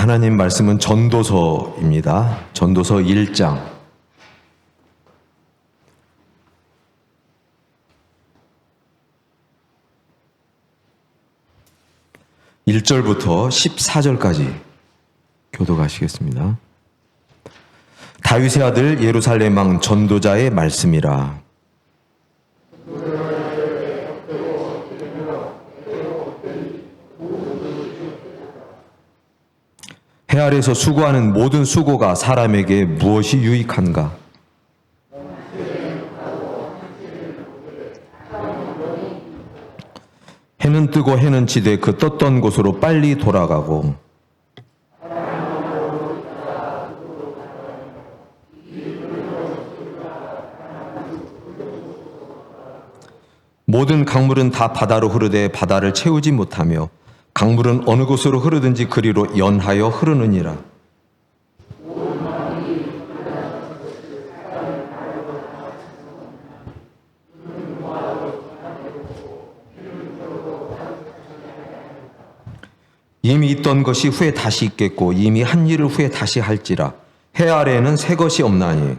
하나님 말씀은 전도서입니다. 전도서 1장 1절부터 14절까지 교독하시겠습니다. 다윗의 아들 예루살렘 왕 전도자의 말씀이라. 해 아래서 수고하는 모든 수고가 사람에게 무엇이 유익한가? 해는 뜨고 해는 지되 그 떴던 곳으로 빨리 돌아가고 모든 강물은 다 바다로 흐르되 바다를 채우지 못하며 강물은 어느 곳으로 흐르든지 그리로 연하여 흐르느니라. 이미 있던 것이 후에 다시 있겠고 이미 한 일을 후에 다시 할지라. 해 아래에는 새 것이 없나니.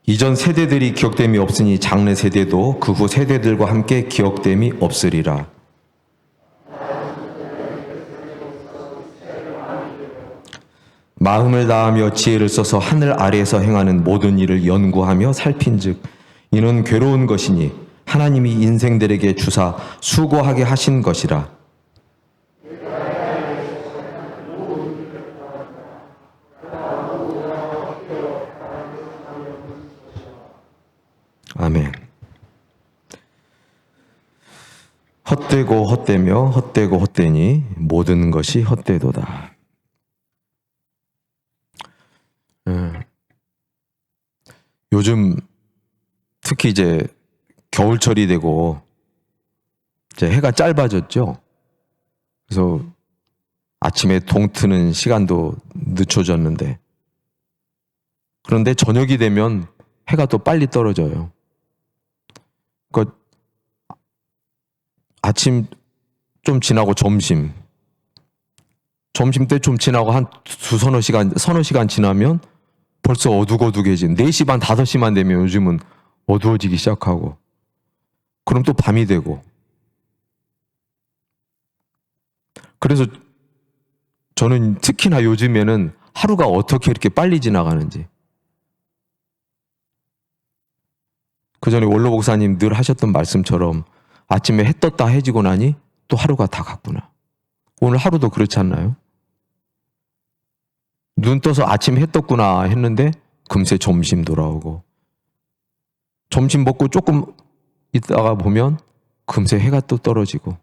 이전 세대들이 기억됨이 없으니 장래 세대도 그 후 세대들과 함께 기억됨이 없으리라. 마음을 다하며 지혜를 써서 하늘 아래에서 행하는 모든 일을 연구하며 살핀즉 이는 괴로운 것이니 하나님이 인생들에게 주사 수고하게 하신 것이라. 아멘. 헛되고 헛되며 헛되고 헛되니 모든 것이 헛되도다. 요즘 특히 이제 겨울철이 되고 이제 해가 짧아졌죠. 그래서 아침에 동트는 시간도 늦춰졌는데 그런데 저녁이 되면 해가 또 빨리 떨어져요. 그러니까 아침 좀 지나고 점심 때 좀 지나고 한 서너 시간 지나면 벌써 어둑어둑해진 4시 반 5시만 되면 요즘은 어두워지기 시작하고 그럼 또 밤이 되고 그래서 저는 특히나 요즘에는 하루가 어떻게 이렇게 빨리 지나가는지 그 전에 원로 목사님 늘 하셨던 말씀처럼 아침에 해 떴다 해지고 나니 또 하루가 다 갔구나. 오늘 하루도 그렇지 않나요? 눈 떠서 아침에 해 떴구나 했는데 금세 점심 돌아오고 점심 먹고 조금 있다가 보면 금세 해가 또 떨어지고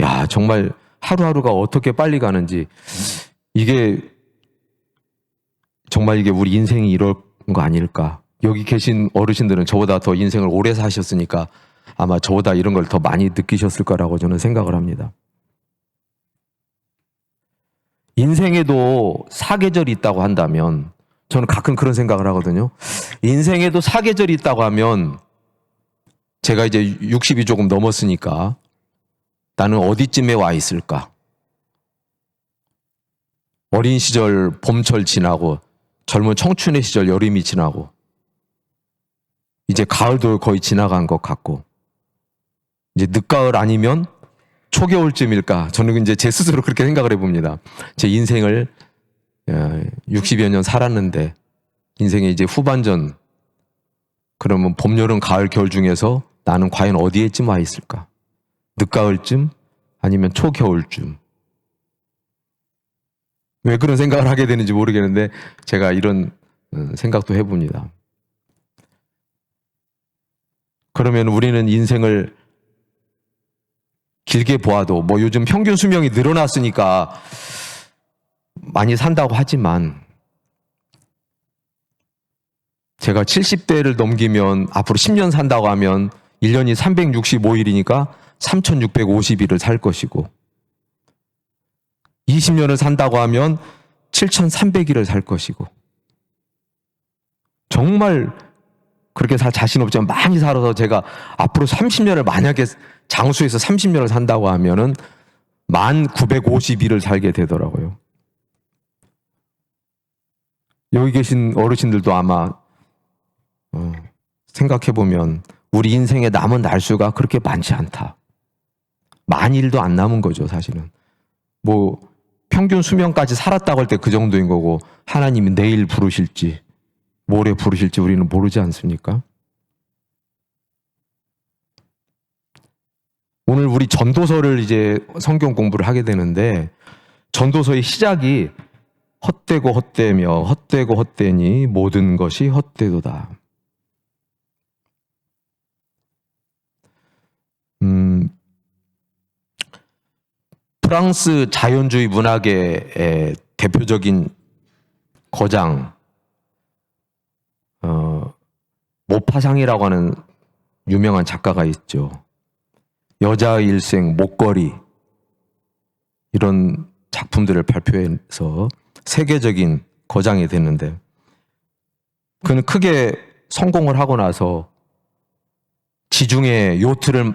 야 정말 하루하루가 어떻게 빨리 가는지 이게 정말 이게 우리 인생이 이런 거 아닐까. 여기 계신 어르신들은 저보다 더 인생을 오래 사셨으니까 아마 저보다 이런 걸 더 많이 느끼셨을 거라고 저는 생각을 합니다. 인생에도 사계절이 있다고 한다면 저는 가끔 그런 생각을 하거든요. 인생에도 사계절이 있다고 하면 제가 이제 60이 조금 넘었으니까 나는 어디쯤에 와 있을까? 어린 시절 봄철 지나고 젊은 청춘의 시절 여름이 지나고 이제 가을도 거의 지나간 것 같고 이제 늦가을 아니면 초겨울쯤일까? 저는 이제 제 스스로 그렇게 생각을 해봅니다. 제 인생을 60여 년 살았는데 인생의 이제 후반전 그러면 봄, 여름, 가을, 겨울 중에서 나는 과연 어디에쯤 와 있을까? 늦가을쯤 아니면 초겨울쯤. 왜 그런 생각을 하게 되는지 모르겠는데 제가 이런 생각도 해봅니다. 그러면 우리는 인생을 길게 보아도 뭐 요즘 평균 수명이 늘어났으니까 많이 산다고 하지만 제가 70대를 넘기면 앞으로 10년 산다고 하면 1년이 365일이니까 3650일을 살 것이고 20년을 산다고 하면 7300일을 살 것이고 정말 그렇게 살 자신 없지만 많이 살아서 제가 앞으로 30년을 만약에 장수해서 30년을 산다고 하면은 1951을 살게 되더라고요. 여기 계신 어르신들도 아마 생각해보면 우리 인생에 남은 날수가 그렇게 많지 않다. 만일도 안 남은 거죠, 사실은. 뭐 평균 수명까지 살았다고 할 때 그 정도인 거고 하나님이 내일 부르실지 모레 부르실지 우리는 모르지 않습니까? 오늘 우리 전도서를 이제 성경 공부를 하게 되는데 전도서의 시작이 헛되고 헛되며 헛되고 헛되니 모든 것이 헛되도다. 프랑스 자연주의 문학의 대표적인 거장 모파상이라고 하는 유명한 작가가 있죠. 여자의 일생, 목걸이 이런 작품들을 발표해서 세계적인 거장이 됐는데 그는 크게 성공을 하고 나서 지중해 요트를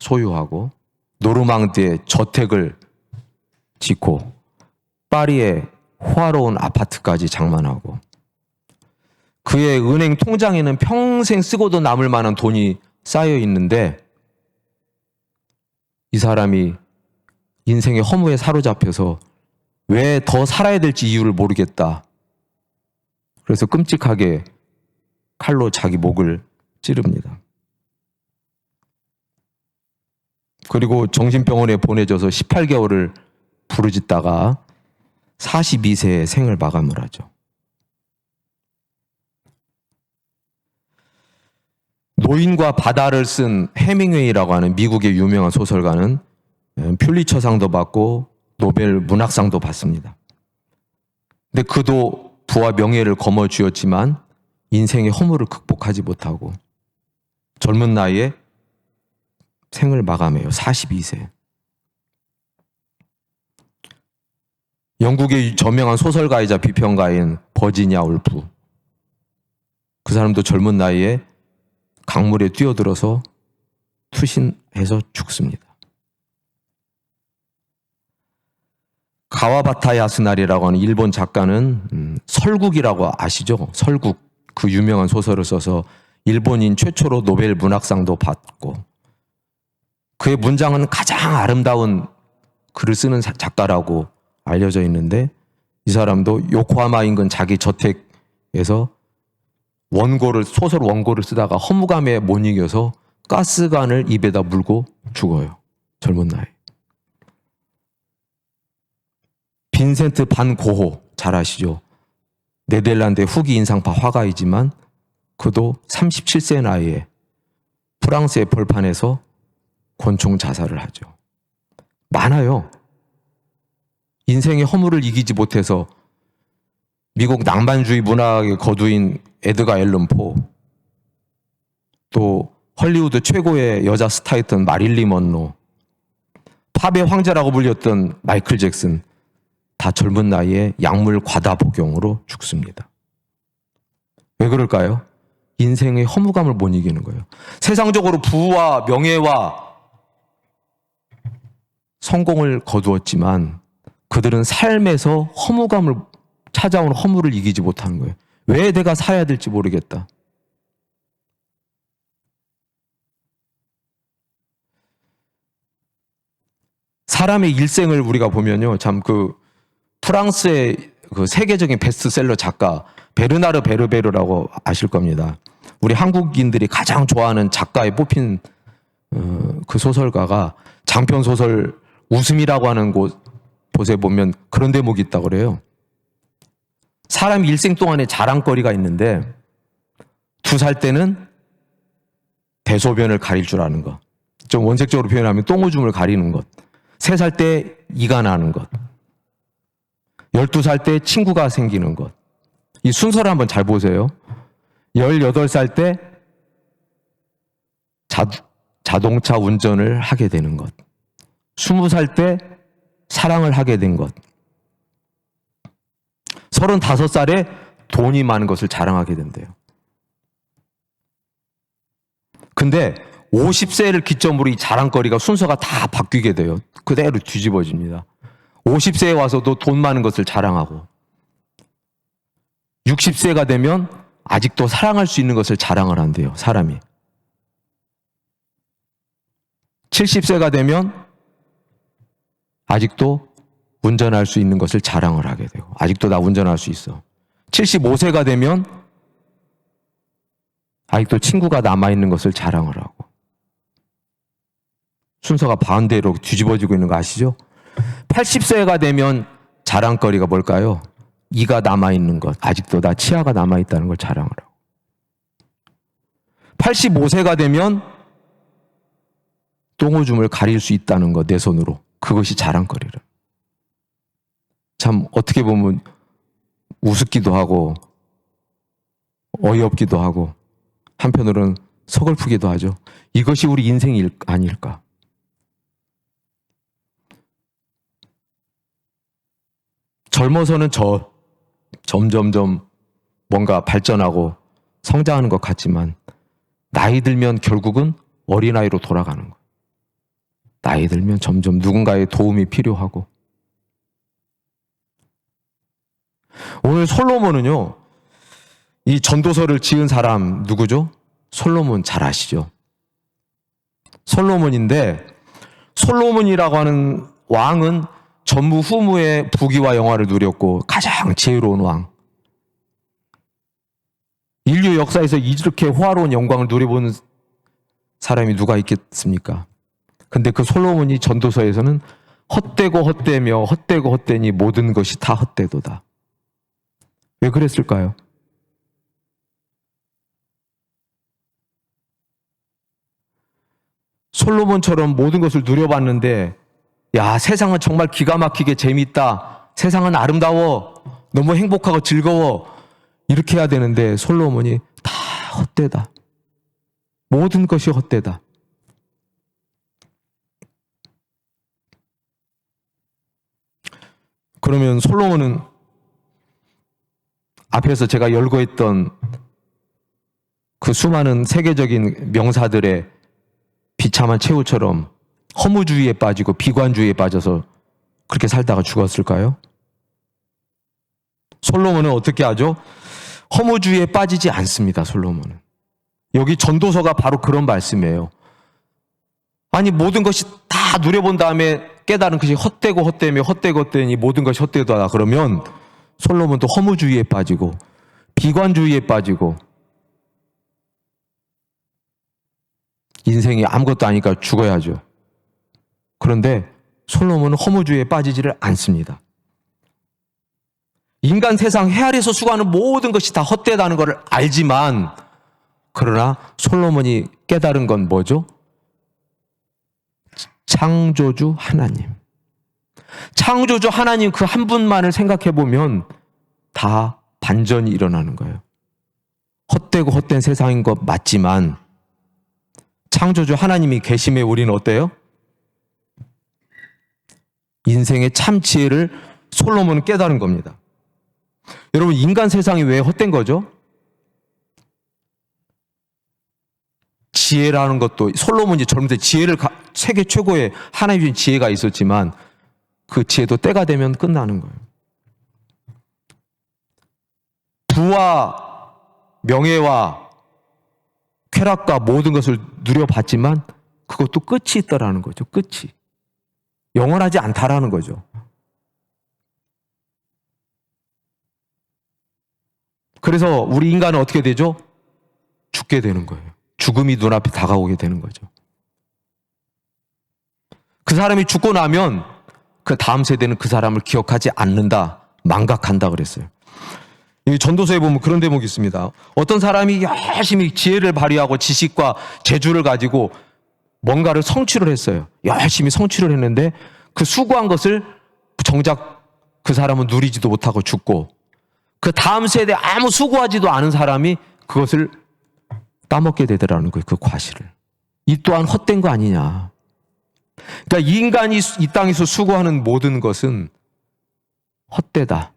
소유하고 노르망디에 저택을 짓고 파리에 호화로운 아파트까지 장만하고 그의 은행 통장에는 평생 쓰고도 남을 만한 돈이 쌓여 있는데 이 사람이 인생의 허무에 사로잡혀서 왜 더 살아야 될지 이유를 모르겠다. 그래서 끔찍하게 칼로 자기 목을 찌릅니다. 그리고 정신병원에 보내져서 18개월을 부르짖다가 42세에 생을 마감을 하죠. 노인과 바다를 쓴 해밍웨이라고 하는 미국의 유명한 소설가는 퓰리처상도 받고 노벨 문학상도 받습니다. 근데 그도 부와 명예를 거머쥐었지만 인생의 허물을 극복하지 못하고 젊은 나이에 생을 마감해요. 42세. 영국의 저명한 소설가이자 비평가인 버지니아 울프. 그 사람도 젊은 나이에 강물에 뛰어들어서 투신해서 죽습니다. 가와바타 야스나리라고 하는 일본 작가는 설국이라고 아시죠? 설국. 그 유명한 소설을 써서 일본인 최초로 노벨 문학상도 받고 그의 문장은 가장 아름다운 글을 쓰는 작가라고 알려져 있는데 이 사람도 요코하마 인근 자기 저택에서 소설 원고를 쓰다가 허무감에 못 이겨서 가스관을 입에다 물고 죽어요. 젊은 나이. 빈센트 반 고호 잘 아시죠? 네덜란드의 후기 인상파 화가이지만 그도 37세 나이에 프랑스의 벌판에서 권총 자살을 하죠. 많아요. 인생의 허물을 이기지 못해서 미국 낭만주의 문학의 거두인 에드가 앨런 포, 또 헐리우드 최고의 여자 스타였던 마릴리 먼로, 팝의 황제라고 불렸던 마이클 잭슨, 다 젊은 나이에 약물 과다 복용으로 죽습니다. 왜 그럴까요? 인생의 허무감을 못 이기는 거예요. 세상적으로 부와 명예와 성공을 거두었지만 그들은 삶에서 찾아오는 허물을 이기지 못하는 거예요. 왜 내가 살아야 될지 모르겠다. 사람의 일생을 우리가 보면요. 참 프랑스의 세계적인 베스트셀러 작가 베르나르 베르베르라고 아실 겁니다. 우리 한국인들이 가장 좋아하는 작가에 뽑힌 그 소설가가 장편 소설 웃음이라고 하는 곳에 보면 그런 대목이 있다고 그래요. 사람 일생 동안에 자랑거리가 있는데 2살 때는 대소변을 가릴 줄 아는 것. 좀 원색적으로 표현하면 똥오줌을 가리는 것. 3살 때 이가 나는 것. 12살 때 친구가 생기는 것. 이 순서를 한번 잘 보세요. 18살 때 자동차 운전을 하게 되는 것. 20살 때 사랑을 하게 된 것. 35살에 돈이 많은 것을 자랑하게 된대요. 근데 50세를 기점으로 이 자랑거리가 순서가 다 바뀌게 돼요. 그대로 뒤집어집니다. 50세에 와서도 돈 많은 것을 자랑하고 60세가 되면 아직도 사랑할 수 있는 것을 자랑을 한대요. 사람이. 70세가 되면 아직도 운전할 수 있는 것을 자랑을 하게 되고 아직도 나 운전할 수 있어. 75세가 되면 아직도 친구가 남아있는 것을 자랑을 하고 순서가 반대로 뒤집어지고 있는 거 아시죠? 80세가 되면 자랑거리가 뭘까요? 이가 남아있는 것, 아직도 나 치아가 남아있다는 걸 자랑을 하고 85세가 되면 똥오줌을 가릴 수 있다는 것, 내 손으로. 그것이 자랑거리를. 참 어떻게 보면 우습기도 하고 어이없기도 하고 한편으로는 서글프기도 하죠. 이것이 우리 인생이 아닐까. 젊어서는 점점점 뭔가 발전하고 성장하는 것 같지만 나이 들면 결국은 어린아이로 돌아가는 거예요. 나이 들면 점점 누군가의 도움이 필요하고. 오늘 솔로몬은요, 이 전도서를 지은 사람 누구죠? 솔로몬 잘 아시죠? 솔로몬인데 솔로몬이라고 하는 왕은 전무후무의 부귀와 영화를 누렸고 가장 지혜로운 왕. 인류 역사에서 이렇게 호화로운 영광을 누려보는 사람이 누가 있겠습니까? 근데 그 솔로몬이 전도서에서는 헛되고 헛되며 헛되고 헛되니 모든 것이 다 헛되도다. 왜 그랬을까요? 솔로몬처럼 모든 것을 누려봤는데 야, 세상은 정말 기가 막히게 재밌다. 세상은 아름다워. 너무 행복하고 즐거워. 이렇게 해야 되는데 솔로몬이 다 헛되다. 모든 것이 헛되다. 그러면 솔로몬은 앞에서 제가 열거했던 그 수많은 세계적인 명사들의 비참한 최후처럼 허무주의에 빠지고 비관주의에 빠져서 그렇게 살다가 죽었을까요? 솔로몬은 어떻게 하죠? 허무주의에 빠지지 않습니다. 솔로몬은. 여기 전도서가 바로 그런 말씀이에요. 아니 모든 것이 다 누려본 다음에 깨달은 것이 헛되고 헛되며 헛되고 헛되니 모든 것이 헛되다. 그러면 솔로몬도 허무주의에 빠지고 비관주의에 빠지고 인생이 아무것도 아니니까 죽어야죠. 그런데 솔로몬은 허무주의에 빠지지를 않습니다. 인간 세상 해아리에서 수고하는 모든 것이 다 헛되다는 것을 알지만 그러나 솔로몬이 깨달은 건 뭐죠? 창조주 하나님. 창조주 하나님 그 한 분만을 생각해 보면 다 반전이 일어나는 거예요. 헛되고 헛된 세상인 것 맞지만 창조주 하나님이 계심에 우리는 어때요? 인생의 참 지혜를 솔로몬은 깨달은 겁니다. 여러분 인간 세상이 왜 헛된 거죠? 지혜라는 것도 솔로몬이 젊을 때 지혜를 세계 최고의 하나님이 준 지혜가 있었지만 그 지혜도 때가 되면 끝나는 거예요. 부와 명예와 쾌락과 모든 것을 누려봤지만 그것도 끝이 있다라는 거죠. 끝이. 영원하지 않다라는 거죠. 그래서 우리 인간은 어떻게 되죠? 죽게 되는 거예요. 죽음이 눈앞에 다가오게 되는 거죠. 그 사람이 죽고 나면 그 다음 세대는 그 사람을 기억하지 않는다, 망각한다 그랬어요. 이 전도서에 보면 그런 대목이 있습니다. 어떤 사람이 열심히 지혜를 발휘하고 지식과 재주를 가지고 뭔가를 성취를 했어요. 열심히 성취를 했는데 그 수고한 것을 정작 그 사람은 누리지도 못하고 죽고 그 다음 세대에 아무 수고하지도 않은 사람이 그것을 따먹게 되더라는 거예요. 그 과실을. 이 또한 헛된 거 아니냐. 그러니까 이 인간이 이 땅에서 수고하는 모든 것은 헛되다.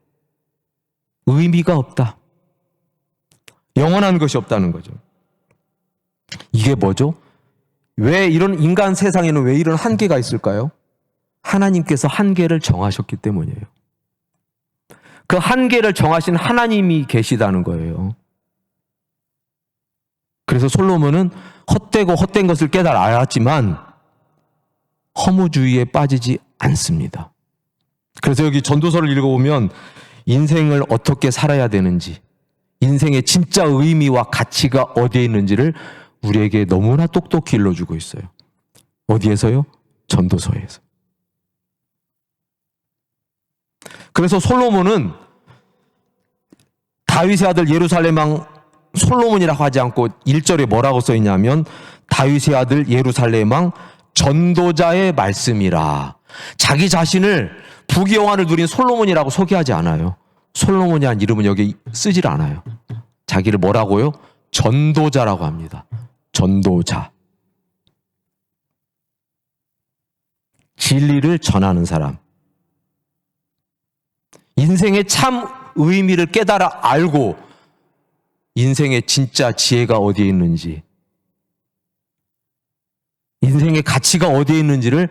의미가 없다. 영원한 것이 없다는 거죠. 이게 뭐죠? 왜 이런 인간 세상에는 왜 이런 한계가 있을까요? 하나님께서 한계를 정하셨기 때문이에요. 그 한계를 정하신 하나님이 계시다는 거예요. 그래서 솔로몬은 헛되고 헛된 것을 깨달아 알았지만 허무주의에 빠지지 않습니다. 그래서 여기 전도서를 읽어보면 인생을 어떻게 살아야 되는지, 인생의 진짜 의미와 가치가 어디에 있는지를 우리에게 너무나 똑똑히 일러주고 있어요. 어디에서요? 전도서에서. 그래서 솔로몬은 다윗의 아들 예루살렘 왕 솔로몬이라고 하지 않고 1절에 뭐라고 써있냐면 다윗의 아들 예루살렘 왕 전도자의 말씀이라. 자기 자신을 부귀영화를 누린 솔로몬이라고 소개하지 않아요. 솔로몬이라는 이름은 여기 쓰질 않아요. 자기를 뭐라고요? 전도자라고 합니다. 전도자. 진리를 전하는 사람. 인생의 참 의미를 깨달아 알고 인생의 진짜 지혜가 어디에 있는지, 인생의 가치가 어디에 있는지를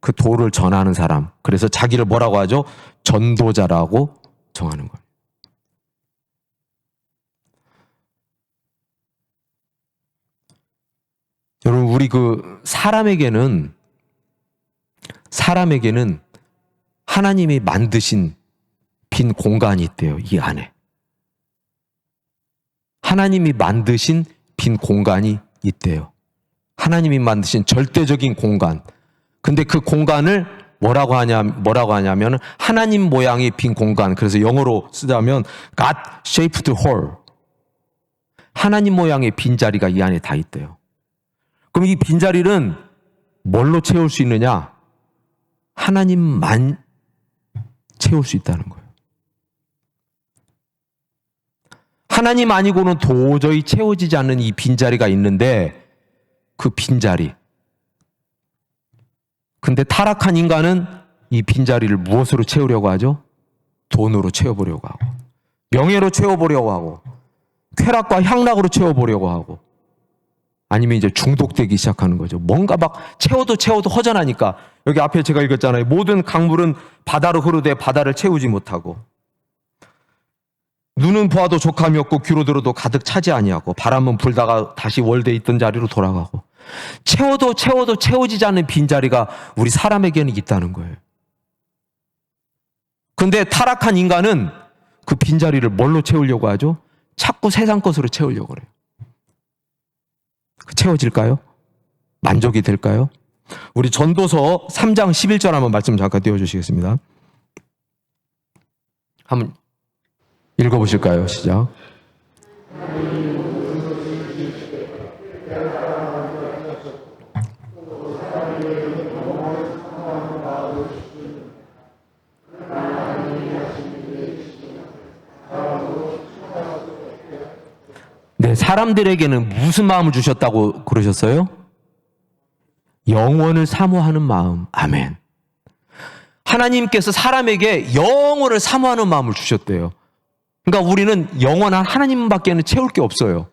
그 도를 전하는 사람. 그래서 자기를 뭐라고 하죠? 전도자라고 정하는 거예요. 여러분, 우리 사람에게는 하나님이 만드신 빈 공간이 있대요. 이 안에. 하나님이 만드신 빈 공간이 있대요. 하나님이 만드신 절대적인 공간. 근데 그 공간을 뭐라고 하냐면 하나님 모양의 빈 공간. 그래서 영어로 쓰자면 God shaped hole. 하나님 모양의 빈자리가 이 안에 다 있대요. 그럼 이 빈자리는 뭘로 채울 수 있느냐? 하나님만 채울 수 있다는 거예요. 하나님 아니고는 도저히 채워지지 않는 이 빈자리가 있는데 그 빈자리. 근데 타락한 인간은 이 빈자리를 무엇으로 채우려고 하죠? 돈으로 채워보려고 하고, 명예로 채워보려고 하고, 쾌락과 향락으로 채워보려고 하고, 아니면 이제 중독되기 시작하는 거죠. 뭔가 막 채워도 허전하니까. 여기 앞에 제가 읽었잖아요. 모든 강물은 바다로 흐르되 바다를 채우지 못하고, 눈은 보아도 족함이 없고 귀로 들어도 가득 차지 아니하고, 바람은 불다가 다시 월드에 있던 자리로 돌아가고, 채워도 채워지지 않는 빈자리가 우리 사람에게는 있다는 거예요. 근데 타락한 인간은 그 빈자리를 뭘로 채우려고 하죠? 자꾸 세상 것으로 채우려고 그래요. 채워질까요? 만족이 될까요? 우리 전도서 3장 11절 한번 말씀 잠깐 띄워주시겠습니다. 한번 읽어보실까요? 시작. 네, 사람들에게는 무슨 마음을 주셨다고 그러셨어요? 영원을 사모하는 마음. 아멘. 하나님께서 사람에게 영원을 사모하는 마음을 주셨대요. 그러니까 우리는 영원한 하나님밖에는 채울 게 없어요.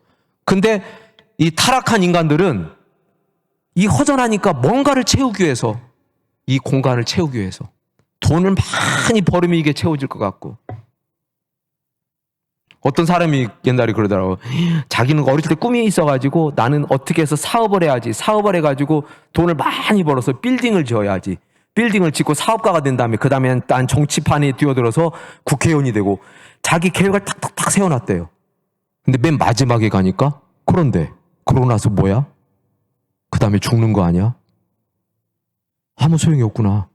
근데 이 타락한 인간들은 이 허전하니까 뭔가를 채우기 위해서, 이 공간을 채우기 위해서 돈을 많이 벌으면 이게 채워질 것 같고, 어떤 사람이 옛날에 그러더라고요. 자기는 어릴 때 꿈이 있어가지고 나는 어떻게 해서 사업을 해야지. 사업을 해가지고 돈을 많이 벌어서 빌딩을 지어야지. 빌딩을 짓고 사업가가 된 다음에 그 다음에 난 정치판에 뛰어들어서 국회의원이 되고, 자기 계획을 탁탁탁 세워놨대요. 근데 맨 마지막에 가니까, 그런데 그러고 나서 뭐야? 그 다음에 죽는 거 아니야? 아무 소용이 없구나.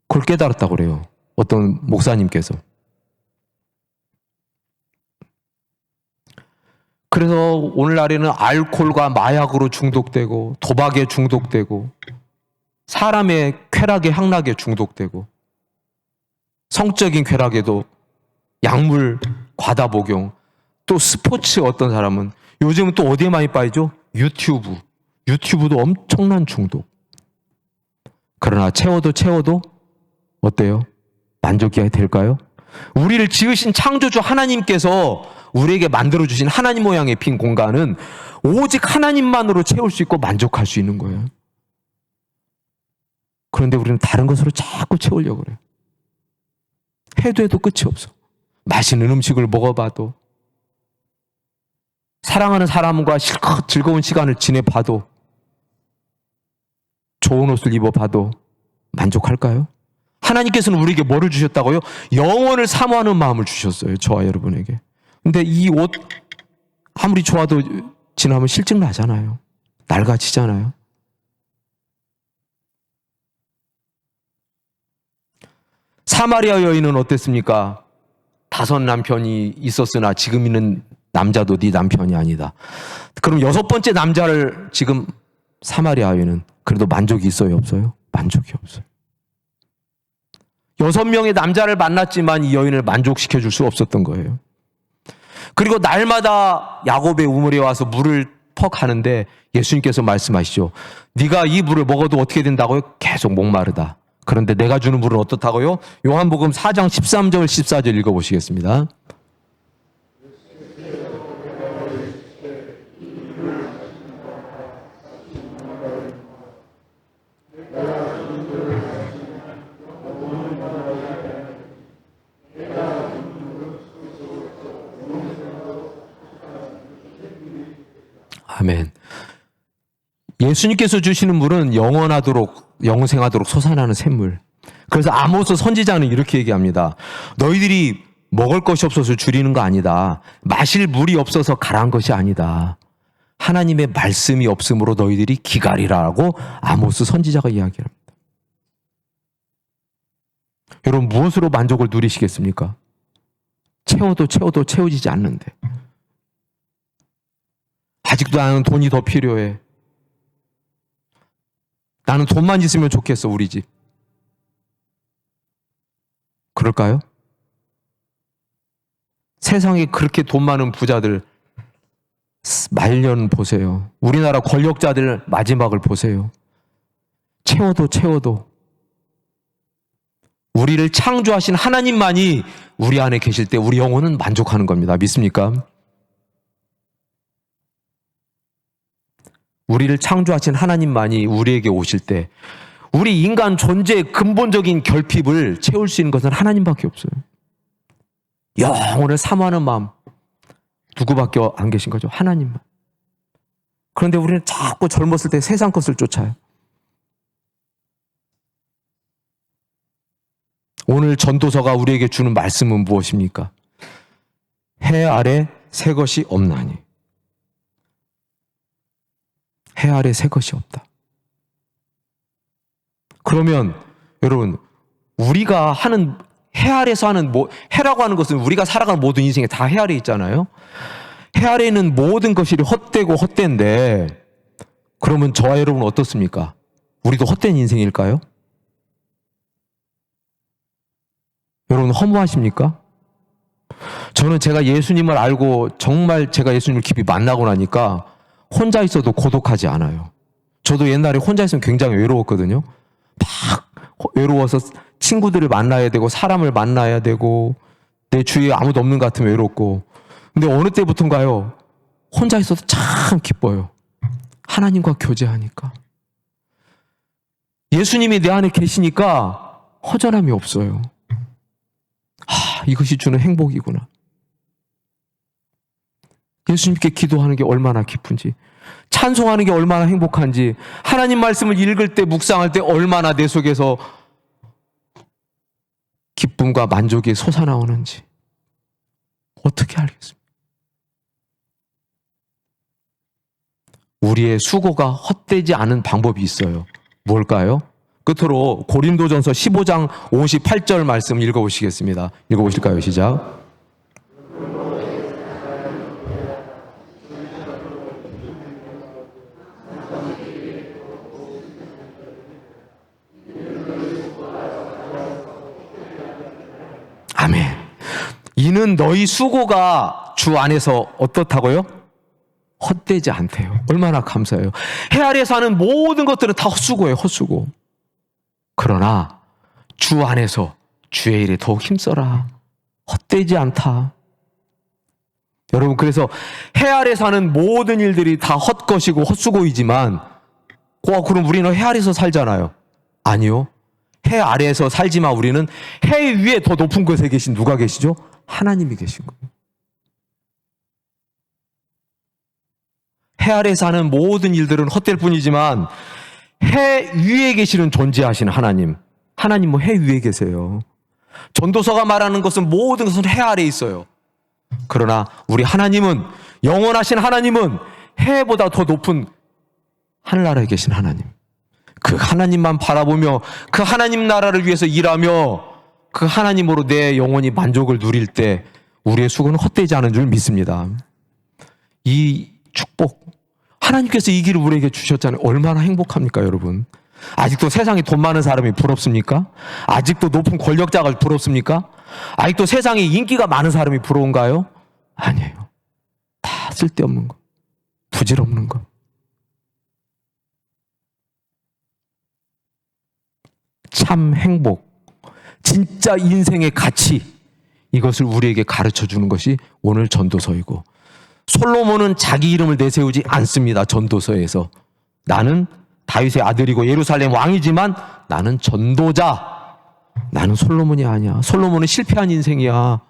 그걸 깨달았다고 그래요. 어떤 목사님께서. 그래서 오늘날에는 알코올과 마약으로 중독되고, 도박에 중독되고, 사람의 쾌락에 향락에 중독되고, 성적인 쾌락에도 약물 과다 복용, 또 스포츠, 어떤 사람은 요즘은 또 어디에 많이 빠지죠? 유튜브도 엄청난 중독. 그러나 채워도 어때요? 만족이 될까요? 우리를 지으신 창조주 하나님께서 우리에게 만들어주신 하나님 모양의 빈 공간은 오직 하나님만으로 채울 수 있고 만족할 수 있는 거예요. 그런데 우리는 다른 것으로 자꾸 채우려고 그래요. 해도 끝이 없어. 맛있는 음식을 먹어봐도, 사랑하는 사람과 실컷 즐거운 시간을 지내봐도, 좋은 옷을 입어봐도 만족할까요? 하나님께서는 우리에게 뭐를 주셨다고요? 영원을 사모하는 마음을 주셨어요. 저와 여러분에게. 근데 이 옷 아무리 좋아도 지나면 실증 나잖아요. 낡아지잖아요. 사마리아 여인은 어땠습니까? 5 남편이 있었으나 지금 있는 남자도 네 남편이 아니다. 그럼 6번째 남자를 지금 사마리아 여인은 그래도 만족이 있어요, 없어요? 만족이 없어요. 6명의 남자를 만났지만 이 여인을 만족시켜 줄 수 없었던 거예요. 그리고 날마다 야곱의 우물에 와서 물을 퍽 하는데 예수님께서 말씀하시죠. 네가 이 물을 먹어도 어떻게 된다고요? 계속 목마르다. 그런데 내가 주는 물은 어떻다고요? 요한복음 4장 13절 14절 읽어보시겠습니다. 아멘. 예수님께서 주시는 물은 영원하도록, 영생하도록 솟아나는 샘물. 그래서 아모스 선지자는 이렇게 얘기합니다. 너희들이 먹을 것이 없어서 줄이는 거 아니다. 마실 물이 없어서 가라앉은 것이 아니다. 하나님의 말씀이 없으므로 너희들이 기갈이라고 아모스 선지자가 이야기합니다. 여러분, 무엇으로 만족을 누리시겠습니까? 채워도 채워지지 않는데. 아직도 나는 돈이 더 필요해. 나는 돈만 있으면 좋겠어, 우리 집. 그럴까요? 세상에 그렇게 돈 많은 부자들 말년 보세요. 우리나라 권력자들 마지막을 보세요. 채워도 우리를 창조하신 하나님만이 우리 안에 계실 때 우리 영혼은 만족하는 겁니다. 믿습니까? 우리를 창조하신 하나님만이 우리에게 오실 때 우리 인간 존재의 근본적인 결핍을 채울 수 있는 것은 하나님밖에 없어요. 영혼을 사모하는 마음 누구밖에 안 계신 거죠? 하나님만. 그런데 우리는 자꾸 젊었을 때 세상 것을 쫓아요. 오늘 전도서가 우리에게 주는 말씀은 무엇입니까? 해 아래 새 것이 없나니. 해 아래 새 것이 없다. 그러면 여러분, 우리가 하는 해 아래서 하는 해라고 하는 것은 우리가 살아가는 모든 인생에 다 해 아래 있잖아요. 해 아래 있는 모든 것이 헛되고 헛된데 그러면 저와 여러분 어떻습니까? 우리도 헛된 인생일까요? 여러분 허무하십니까? 저는 제가 예수님을 알고 정말 제가 예수님을 깊이 만나고 나니까 혼자 있어도 고독하지 않아요. 저도 옛날에 혼자 있으면 굉장히 외로웠거든요. 막 외로워서 친구들을 만나야 되고 사람을 만나야 되고 내 주위에 아무도 없는 것 같으면 외롭고. 근데 어느 때부턴가요, 혼자 있어도 참 기뻐요. 하나님과 교제하니까. 예수님이 내 안에 계시니까 허전함이 없어요. 이것이 주는 행복이구나. 예수님께 기도하는 게 얼마나 기쁜지, 찬송하는 게 얼마나 행복한지, 하나님 말씀을 읽을 때, 묵상할 때 얼마나 내 속에서 기쁨과 만족이 솟아나오는지 어떻게 알겠습니까? 우리의 수고가 헛되지 않은 방법이 있어요. 뭘까요? 끝으로 고린도전서 15장 58절 말씀 읽어보시겠습니다. 읽어보실까요? 시작. 아멘. 이는 너희 수고가 주 안에서 어떻다고요? 헛되지 않대요. 얼마나 감사해요. 해 아래에서 하는 모든 것들은 다 헛수고예요. 헛수고. 그러나 주 안에서 주의 일에 더욱 힘써라. 헛되지 않다. 여러분, 그래서 해 아래 사는 모든 일들이 다 헛것이고 헛수고이지만, 그럼 우리는 해 아래서 살잖아요. 아니요. 해 아래에서 살지만 우리는 해 위에 더 높은 곳에 계신 누가 계시죠? 하나님이 계신 거예요. 해 아래 사는 모든 일들은 헛될 뿐이지만 해 위에 계시는 존재하신 하나님, 하나님 해 위에 계세요. 전도서가 말하는 것은 모든 것은 해 아래에 있어요. 그러나 우리 하나님은, 영원하신 하나님은 해보다 더 높은 하늘나라에 계신 하나님, 그 하나님만 바라보며 그 하나님 나라를 위해서 일하며 그 하나님으로 내 영혼이 만족을 누릴 때 우리의 수고는 헛되지 않은 줄 믿습니다. 이 축복, 하나님께서 이 길을 우리에게 주셨잖아요. 얼마나 행복합니까, 여러분? 아직도 세상에 돈 많은 사람이 부럽습니까? 아직도 높은 권력자가 부럽습니까? 아직도 세상에 인기가 많은 사람이 부러운가요? 아니에요. 다 쓸데없는 것, 부질없는 것. 참 행복, 진짜 인생의 가치, 이것을 우리에게 가르쳐 주는 것이 오늘 전도서이고, 솔로몬은 자기 이름을 내세우지 않습니다. 전도서에서 나는 다윗의 아들이고 예루살렘 왕이지만 나는 전도자, 나는 솔로몬이 아니야. 솔로몬은 실패한 인생이야.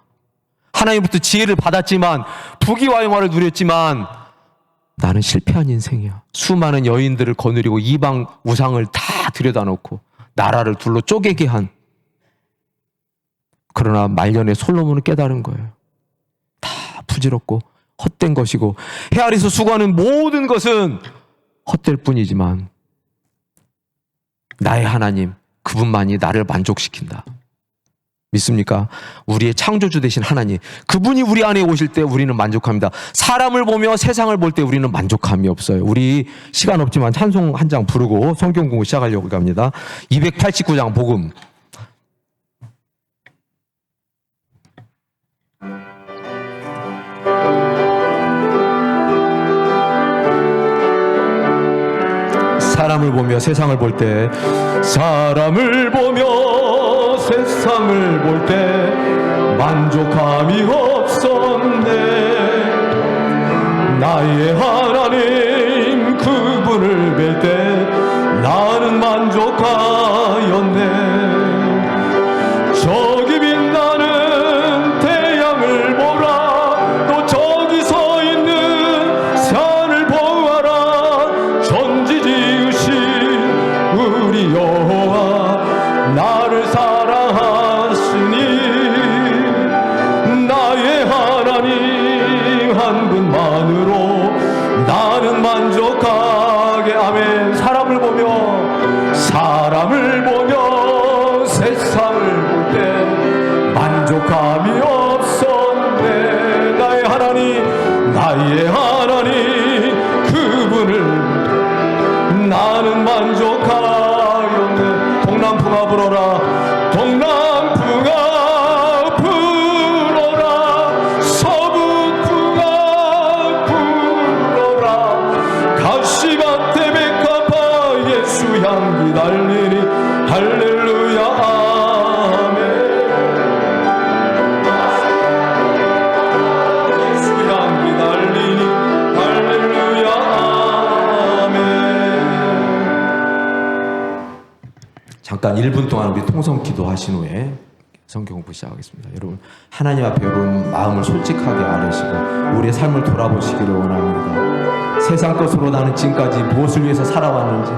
하나님부터 지혜를 받았지만 부귀와 영화를 누렸지만 나는 실패한 인생이야. 수많은 여인들을 거느리고 이방 우상을 다 들여다놓고 나라를 둘러 쪼개게 한, 그러나 말년에 솔로몬은 깨달은 거예요. 다 부질없고 헛된 것이고 해 아래서 수고하는 모든 것은 헛될 뿐이지만 나의 하나님, 그분만이 나를 만족시킨다. 믿습니까? 우리의 창조주 되신 하나님, 그분이 우리 안에 오실 때 우리는 만족합니다. 사람을 보며 세상을 볼 때 우리는 만족함이 없어요. 우리 시간 없지만 찬송 한 장 부르고 성경 공부 시작하려고 합니다. 289장 복음. 사람을 보며 세상을 볼 때, 사람을 보며 세상을 볼 때 만족함이 없었네. 나의 하나님 그분을 뵐 때 나는 만족하였네. 저기 빛나는 태양을 보라, 또 저기 서 있는 산을 보아라. 전지지으신 우리 여호와 나를 사랑하시니 나의 하나님 한 분만으로 나는 만족하게. 아멘. 사람을 보며 세상을 볼 때 만족함이 없었네. 나의 하나님 그분을 나는 만족하였네. 동남풍아 불어라, 동남풍아 불어라, 서북풍아 불어라. 가시밭에 백합화 예수 향기 달리니 할렐루야 아멘. 예수 향기 달리니 할렐루야 아멘. 잠깐 1분 동안 우리 통성 기도하신 후에 성경 공부 시작하겠습니다. 여러분, 하나님 앞에 여러분 마음을 솔직하게 아뢰시고 우리의 삶을 돌아보시기를 원합니다. 세상 것으로 나는 지금까지 무엇을 위해서 살아왔는지,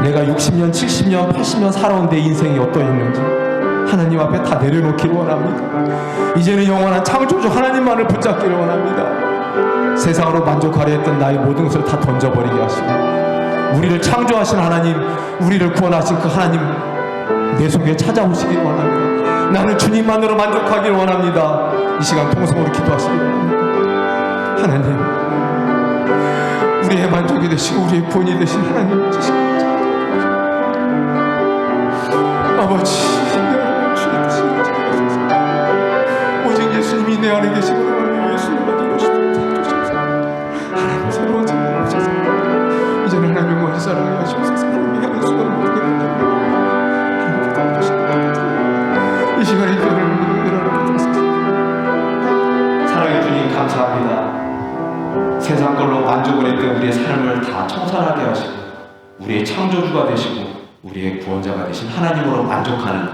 내가 60년, 70년, 80년 살아온 내 인생이 어떠했는지 하나님 앞에 다 내려놓기를 원합니다. 이제는 영원한 창조주 하나님만을 붙잡기를 원합니다. 세상으로 만족하려 했던 나의 모든 것을 다 던져버리게 하시고 우리를 창조하신 하나님, 우리를 구원하신 그 하나님 내 속에 찾아오시길 원합니다. 나는 주님만으로 만족하기를 원합니다. 이 시간 통성으로 기도하시길 원합니다. 하나님, 우리의 만족이 되시고 우리의 구원이 되신 하나님, 아버지, 오직 예수님이 내 안에 계시고 예수님만 이루시옵소서. 하나님 새로운 삶을 주소서. 이제는 하나님 영원히 사랑하여 하시옵소서. 하나님이 하는 수고를 모두게 된다면 하나님께 도와주시옵소서. 이 시간에 저를 일어나게 하소서. 사랑해 주님 감사합니다. 세상 걸로 만족을 했던 우리의 삶을 다 청산하게 하시고 우리의 창조주가 되시고 우리의 구원자가 되신 하나님으로 만족하는,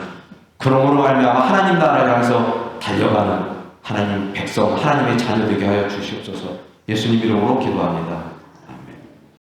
그러므로 말미암아 하나님 나라를 향해서 달려가는 하나님 백성, 하나님의 자녀 되게 하여 주시옵소서. 예수님 이름으로 기도합니다.